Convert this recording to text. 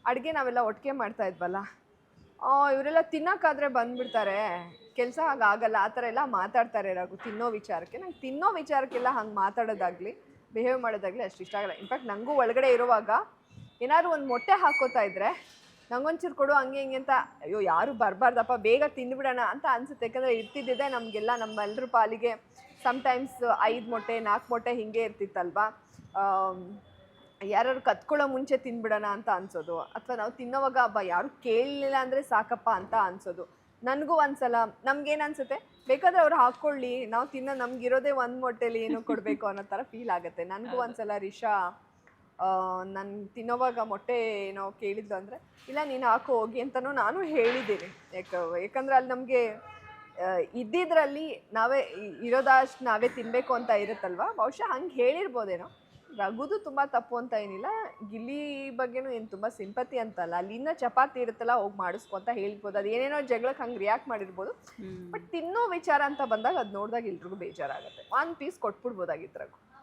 ಅಡುಗೆ ನಾವೆಲ್ಲ ಒಟ್ಟಿಗೆ ಮಾಡ್ತಾ ಇದ್ವಲ್ಲ, ಇವರೆಲ್ಲ ತಿನ್ನೋಕ್ಕಾದ್ರೆ ಬಂದ್ಬಿಡ್ತಾರೆ, ಕೆಲಸ ಹಾಗಾಗಲ್ಲ ಆ ಥರ ಎಲ್ಲ ಮಾತಾಡ್ತಾರೆ ರಘು ತಿನ್ನೋ ವಿಚಾರಕ್ಕೆ. ನಂಗೆ ತಿನ್ನೋ ವಿಚಾರಕ್ಕೆಲ್ಲ ಹಂಗೆ ಮಾತಾಡೋದಾಗಲಿ ಬಿಹೇವ್ ಮಾಡೋದಾಗಲಿ ಅಷ್ಟು ಇಷ್ಟ ಆಗಲ್ಲ. ಇನ್ಫ್ಯಾಕ್ಟ್ ನನಗೂ ಒಳಗಡೆ ಇರುವಾಗ ಏನಾದ್ರು ಒಂದು ಮೊಟ್ಟೆ ಹಾಕೋತಾ ಇದ್ರೆ ನಂಗೊಂಚೂರು ಕೊಡು ಹಂಗೆ ಹಿಂಗೆ ಅಂತ, ಅಯ್ಯೋ ಯಾರು ಬರಬಾರ್ದಪ್ಪ ಬೇಗ ತಿಂದುಬಿಡೋಣ ಅಂತ ಅನಿಸುತ್ತೆ. ಯಾಕಂದರೆ ಇರ್ತಿದ್ದಿದೆ ನಮಗೆಲ್ಲ ನಮ್ಮೆಲ್ಲರ ಪಾಲಿಗೆ ಸಮ್ಟೈಮ್ಸ್ 5 ಮೊಟ್ಟೆ 4 ಮೊಟ್ಟೆ ಹೀಗೆ ಇರ್ತಿತ್ತಲ್ವ. ಯಾರು ಕತ್ಕೊಳ್ಳೋ ಮುಂಚೆ ತಿಂದ್ಬಿಡೋಣ ಅಂತ ಅನ್ಸೋದು, ಅಥವಾ ನಾವು ತಿನ್ನೋವಾಗ ಹಬ್ಬ ಯಾರು ಕೇಳಲಿಲ್ಲ ಅಂದರೆ ಸಾಕಪ್ಪ ಅಂತ ಅನ್ಸೋದು. ನನಗೂ ಒಂದ್ಸಲ ನಮ್ಗೇನು ಅನ್ಸುತ್ತೆ, ಬೇಕಾದರೆ ಅವ್ರು ಹಾಕ್ಕೊಳ್ಳಿ, ನಾವು ನಮಗಿರೋದೇ 1 ಮೊಟ್ಟೆಲಿ ಏನೋ ಕೊಡಬೇಕು ಅನ್ನೋ ಥರ ಫೀಲ್ ಆಗುತ್ತೆ. ನನಗೂ ಒಂದ್ಸಲ ರಿಷಾ ನಾನು ತಿನ್ನೋವಾಗ ಮೊಟ್ಟೆ ಏನೋ ಕೇಳಿದ್ದು ಅಂದರೆ, ಇಲ್ಲ ನೀನು ಹಾಕೋ ಹೋಗಿ ಅಂತಲೂ ನಾನು ಹೇಳಿದ್ದೀನಿ. ಯಾಕಂದರೆ ಅಲ್ಲಿ ನಮಗೆ ಇದ್ದಿದ್ರಲ್ಲಿ ನಾವೇ ಇರೋದಷ್ಟು ನಾವೇ ತಿನ್ನಬೇಕು ಅಂತ ಇರುತ್ತಲ್ವ, ಬಹುಶಃ ಹಂಗೆ ಹೇಳಿರ್ಬೋದೇನೋ. ರಘುದು ತುಂಬ ತಪ್ಪು ಅಂತ ಏನಿಲ್ಲ, ಗಿಲ್ಲಿ ಬಗ್ಗೆನೂ ಏನು ತುಂಬ ಸಿಂಪತಿ ಅಂತಲ್ಲ, ಅಲ್ಲಿಂದ ಚಪಾತಿ ಇರುತ್ತಲ್ಲ ಹೋಗಿ ಮಾಡಿಸ್ಕೊಂತ ಹೇಳ್ಬೋದು, ಅದು ಏನೇನೋ ಜಗಳಕ್ಕೆ ಹಂಗೆ ರಿಯಾಕ್ಟ್ ಮಾಡಿರ್ಬೋದು. ಬಟ್ ತಿನ್ನೋ ವಿಚಾರ ಅಂತ ಬಂದಾಗ ಅದು ನೋಡಿದಾಗ ಎಲ್ರಿಗೂ ಬೇಜಾರಾಗುತ್ತೆ. 1 ಪೀಸ್ ಕೊಟ್ಬಿಡ್ಬೋದಾಗಿತ್ತು ರಘು.